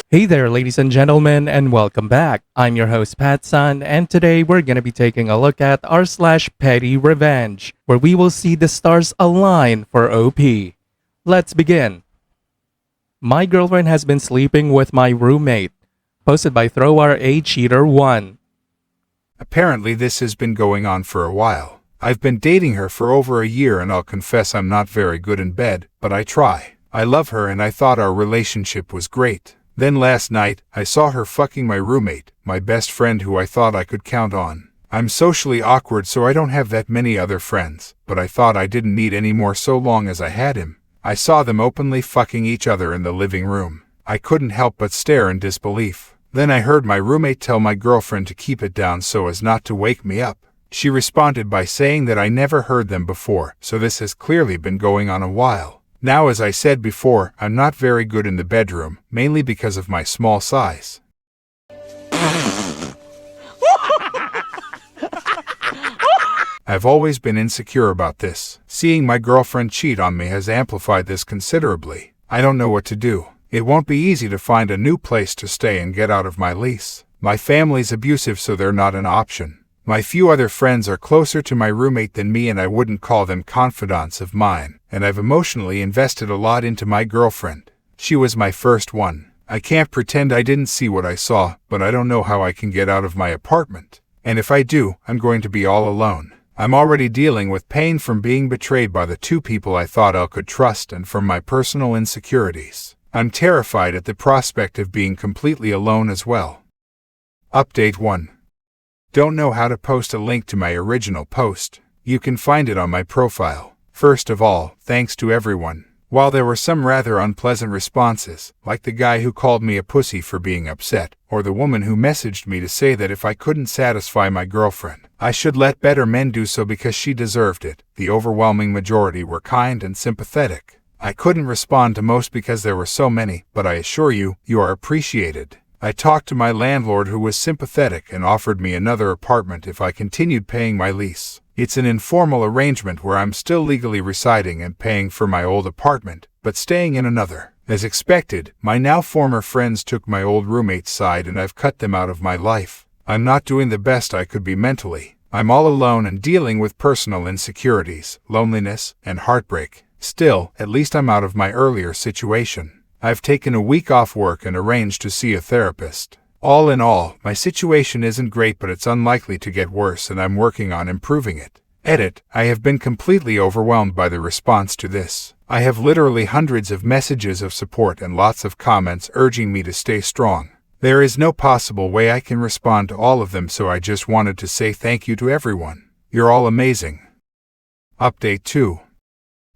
Hey there, ladies and gentlemen, and welcome back. I'm your host, Pattsun, and today we're going to be taking a look at r/Pettyrevenge, where we will see the stars align for OP. Let's begin. My girlfriend has been sleeping with my roommate. Posted by Throwar A Cheater 1. Apparently this has been going on for a while. I've been dating her for over a year and I'll confess I'm not very good in bed, but I try. I love her and I thought our relationship was great. Then last night, I saw her fucking my roommate, my best friend who I thought I could count on. I'm socially awkward so I don't have that many other friends, but I thought I didn't need any more so long as I had him. I saw them openly fucking each other in the living room. I couldn't help but stare in disbelief. Then I heard my roommate tell my girlfriend to keep it down so as not to wake me up. She responded by saying that I never heard them before, so this has clearly been going on a while. Now, as I said before, I'm not very good in the bedroom, mainly because of my small size. I've always been insecure about this. Seeing my girlfriend cheat on me has amplified this considerably. I don't know what to do. It won't be easy to find a new place to stay and get out of my lease. My family's abusive, so they're not an option. My few other friends are closer to my roommate than me and I wouldn't call them confidants of mine, and I've emotionally invested a lot into my girlfriend. She was my first one. I can't pretend I didn't see what I saw, but I don't know how I can get out of my apartment. And if I do, I'm going to be all alone. I'm already dealing with pain from being betrayed by the two people I thought I could trust and from my personal insecurities. I'm terrified at the prospect of being completely alone as well. Update 1. Don't know how to post a link to my original post. You can find it on my profile. First of all, thanks to everyone. While there were some rather unpleasant responses, like the guy who called me a pussy for being upset, or the woman who messaged me to say that if I couldn't satisfy my girlfriend, I should let better men do so because she deserved it, the overwhelming majority were kind and sympathetic. I couldn't respond to most because there were so many, but I assure you, you are appreciated. I talked to my landlord who was sympathetic and offered me another apartment if I continued paying my lease. It's an informal arrangement where I'm still legally residing and paying for my old apartment, but staying in another. As expected, my now former friends took my old roommate's side and I've cut them out of my life. I'm not doing the best I could be mentally. I'm all alone and dealing with personal insecurities, loneliness, and heartbreak. Still, at least I'm out of my earlier situation. I've taken a week off work and arranged to see a therapist. All in all, my situation isn't great, but it's unlikely to get worse and I'm working on improving it. Edit, I have been completely overwhelmed by the response to this. I have literally hundreds of messages of support and lots of comments urging me to stay strong. There is no possible way I can respond to all of them, so I just wanted to say thank you to everyone. You're all amazing. Update 2.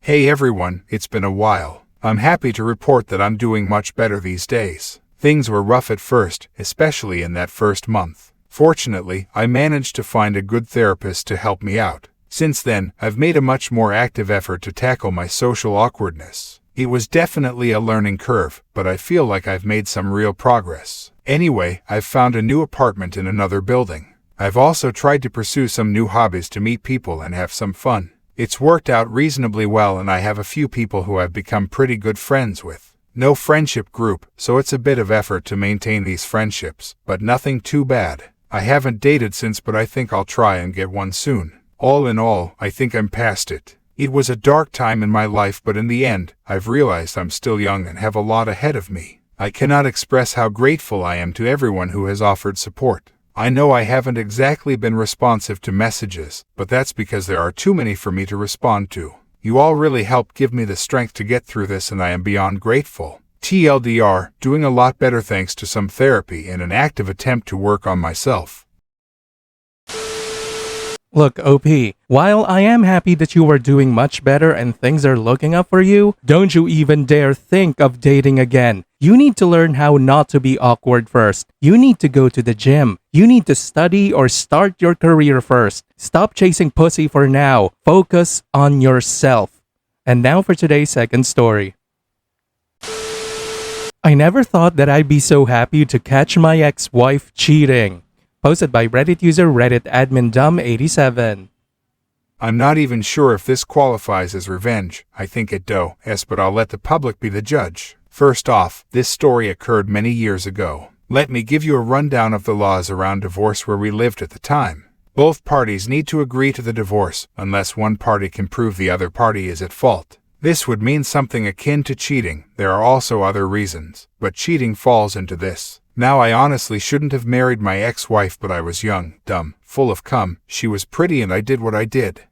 Hey everyone, it's been a while. I'm happy to report that I'm doing much better these days. Things were rough at first, especially in that first month. Fortunately, I managed to find a good therapist to help me out. Since then, I've made a much more active effort to tackle my social awkwardness. It was definitely a learning curve, but I feel like I've made some real progress. Anyway, I've found a new apartment in another building. I've also tried to pursue some new hobbies to meet people and have some fun. It's worked out reasonably well and I have a few people who I've become pretty good friends with. No friendship group, so it's a bit of effort to maintain these friendships, but nothing too bad. I haven't dated since, but I think I'll try and get one soon. All in all, I think I'm past it. It was a dark time in my life, but in the end, I've realized I'm still young and have a lot ahead of me. I cannot express how grateful I am to everyone who has offered support. I know I haven't exactly been responsive to messages, but that's because there are too many for me to respond to. You all really helped give me the strength to get through this and I am beyond grateful. TLDR, doing a lot better thanks to some therapy and an active attempt to work on myself. Look, OP, while I am happy that you are doing much better and things are looking up for you, don't you even dare think of dating again. You need to learn how not to be awkward first. You need to go to the gym. You need to study or start your career first. Stop chasing pussy for now. Focus on yourself. And now for today's second story. I never thought that I'd be so happy to catch my ex-wife cheating. Posted by Reddit user Reddit admin Dumb87. I'm not even sure if this qualifies as revenge. I think it does, but I'll let the public be the judge. First off, this story occurred many years ago. Let me give you a rundown of the laws around divorce where we lived at the time. Both parties need to agree to the divorce, unless one party can prove the other party is at fault. This would mean something akin to cheating. There are also other reasons, but cheating falls into this. Now, I honestly shouldn't have married my ex-wife, but I was young, dumb, full of cum. She was pretty and I did what I did.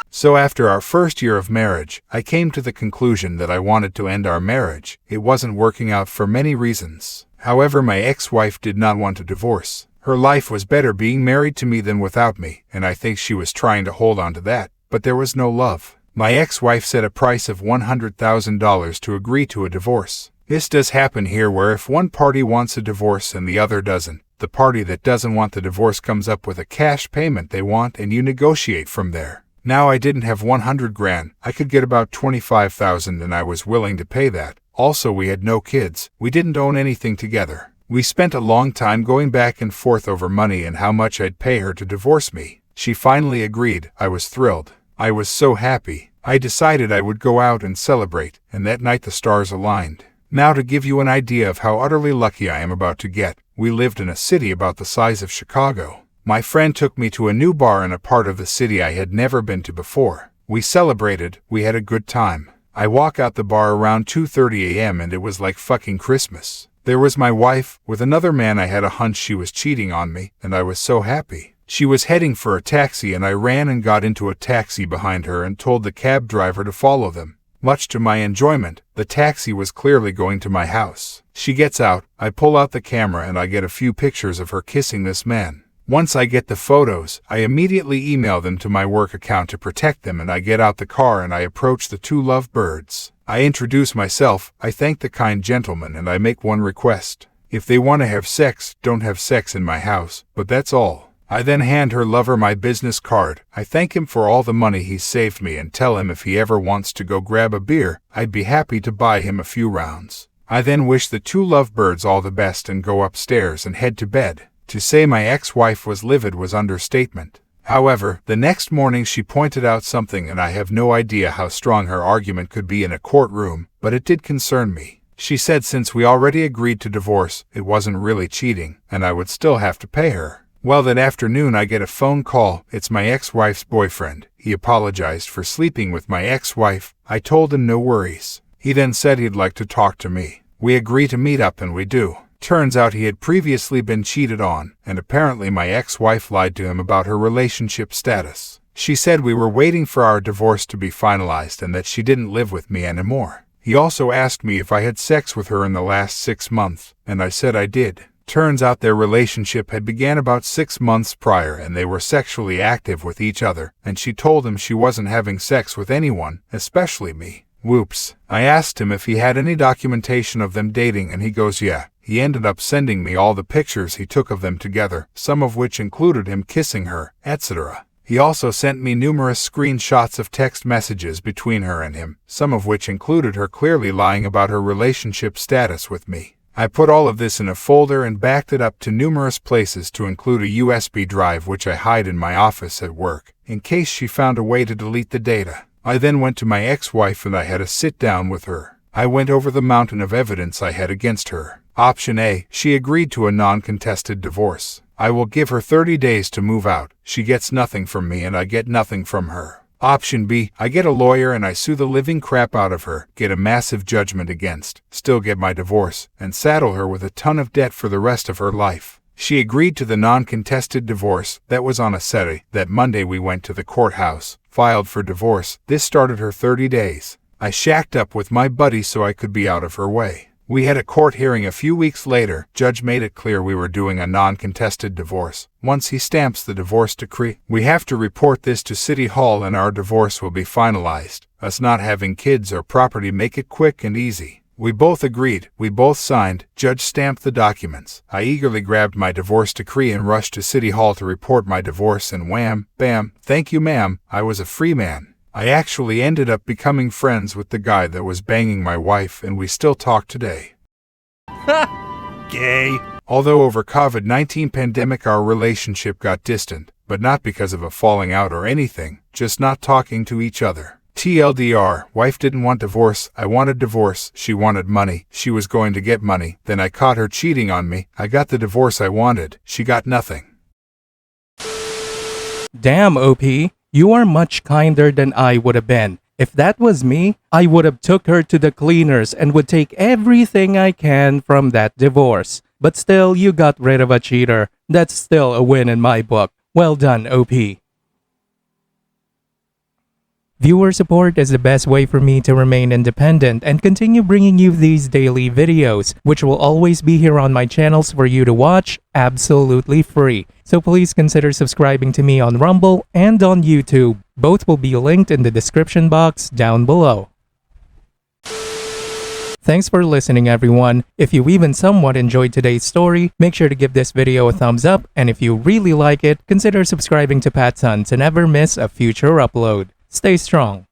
So after our first year of marriage, I came to the conclusion that I wanted to end our marriage. It wasn't working out for many reasons. However, my ex-wife did not want a divorce. Her life was better being married to me than without me, and I think she was trying to hold on to that, but there was no love. My ex-wife set a price of $100,000 to agree to a divorce. This does happen here where if one party wants a divorce and the other doesn't, the party that doesn't want the divorce comes up with a cash payment they want and you negotiate from there. Now, I didn't have 100 grand. I could get about 25,000 and I was willing to pay that. Also, we had no kids. We didn't own anything together. We spent a long time going back and forth over money and how much I'd pay her to divorce me. She finally agreed. I was thrilled. I was so happy. I decided I would go out and celebrate, and that night the stars aligned. Now, to give you an idea of how utterly lucky I am about to get, we lived in a city about the size of Chicago. My friend took me to a new bar in a part of the city I had never been to before. We celebrated. We had a good time. I walk out the bar around 2:30 a.m. and it was like fucking Christmas. There was my wife, with another man. I had a hunch she was cheating on me, and I was so happy. She was heading for a taxi and I ran and got into a taxi behind her and told the cab driver to follow them. Much to my enjoyment, the taxi was clearly going to my house. She gets out, I pull out the camera and I get a few pictures of her kissing this man. Once I get the photos, I immediately email them to my work account to protect them, and I get out the car and I approach the two lovebirds. I introduce myself, I thank the kind gentleman, and I make one request. If they want to have sex, don't have sex in my house, but that's all. I then hand her lover my business card. I thank him for all the money he's saved me and tell him if he ever wants to go grab a beer, I'd be happy to buy him a few rounds. I then wish the two lovebirds all the best and go upstairs and head to bed. To say my ex-wife was livid was understatement. However, the next morning she pointed out something, and I have no idea how strong her argument could be in a courtroom, but it did concern me. She said since we already agreed to divorce, it wasn't really cheating, and I would still have to pay her. Well, that afternoon I get a phone call. It's my ex-wife's boyfriend. He apologized for sleeping with my ex-wife. I told him no worries. He then said he'd like to talk to me. We agree to meet up, and we do. Turns out he had previously been cheated on, and apparently my ex-wife lied to him about her relationship status. She said we were waiting for our divorce to be finalized and that she didn't live with me anymore. He also asked me if I had sex with her in the last 6 months, and I said I did. Turns out their relationship had began about 6 months prior and they were sexually active with each other, and she told him she wasn't having sex with anyone, especially me. Whoops. I asked him if he had any documentation of them dating, and he goes yeah. He ended up sending me all the pictures he took of them together, some of which included him kissing her, etc. He also sent me numerous screenshots of text messages between her and him, some of which included her clearly lying about her relationship status with me. I put all of this in a folder and backed it up to numerous places, to include a USB drive which I hide in my office at work, in case she found a way to delete the data. I then went to my ex-wife and I had a sit-down with her. I went over the mountain of evidence I had against her. Option A, she agreed to a non-contested divorce. I will give her 30 days to move out. She gets nothing from me and I get nothing from her. Option B, I get a lawyer and I sue the living crap out of her, get a massive judgment against, still get my divorce, and saddle her with a ton of debt for the rest of her life. She agreed to the non-contested divorce. That was on a Saturday. That Monday we went to the courthouse, filed for divorce. This started her 30 days. I shacked up with my buddy so I could be out of her way. We had a court hearing a few weeks later. Judge made it clear we were doing a non-contested divorce. Once he stamps the divorce decree, we have to report this to City Hall and our divorce will be finalized. Us not having kids or property make it quick and easy. We both agreed. We both signed. Judge stamped the documents. I eagerly grabbed my divorce decree and rushed to City Hall to report my divorce, and wham, bam, thank you ma'am, I was a free man. I actually ended up becoming friends with the guy that was banging my wife, and we still talk today. Gay. Although over COVID-19 pandemic our relationship got distant, but not because of a falling out or anything, just not talking to each other. TLDR, wife didn't want divorce, I wanted divorce, she wanted money, she was going to get money, then I caught her cheating on me, I got the divorce I wanted, she got nothing. Damn, OP, you are much kinder than I would have been. If that was me, I would have took her to the cleaners and would take everything I can from that divorce. But still, you got rid of a cheater. That's still a win in my book. Well done, OP. Viewer support is the best way for me to remain independent and continue bringing you these daily videos, which will always be here on my channels for you to watch absolutely free. So please consider subscribing to me on Rumble and on YouTube. Both will be linked in the description box down below. Thanks for listening, everyone. If you even somewhat enjoyed today's story, make sure to give this video a thumbs up, and if you really like it, consider subscribing to PattSun to never miss a future upload. Stay strong.